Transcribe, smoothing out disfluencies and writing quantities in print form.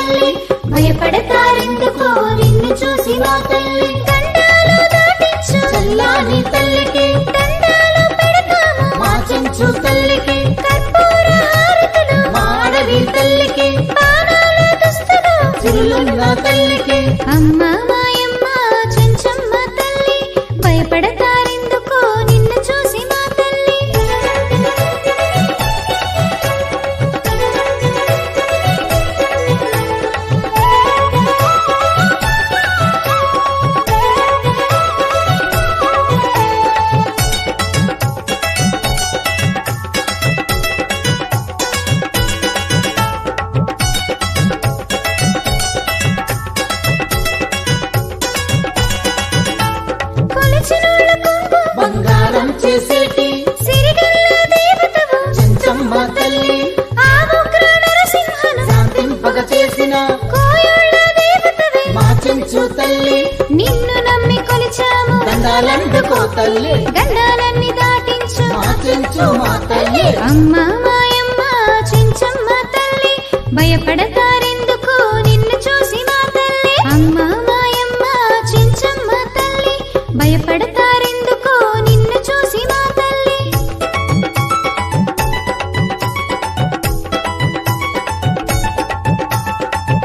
తల్లి భయపడతారెందుకో నిన్ను చూసి మా తల్లి దండాలు దాటించు చల్లాని తల్లికి దండాలు పెడతాము మా చెంచు తల్లికి కర్పూర హారతులు మా అడవి తల్లికి పానాల దుస్తులు చిరులున్న తల్లికి అమ్మ మాయమ్మ చెంచమ్మ తల్లి భయపడతారెందుకో నిన్ను చూసి మా తల్లి బంగారం చేసేటి సిరిగల్ల దేవతవు చెంచమ్మ తల్లి ఆ ఉగ్ర నరసింహను శాంతింపగ చేసిన కోయుళ్ళ దేవతవే మా చెంచు తల్లి నిన్ను నమ్మి కొలిచాము దండాలందుకో తల్లి గండాలన్నీ దాటించు మా చెంచు మా తల్లి అమ్మ మాయమ్మ చెంచమ్మ తల్లి భయపడతా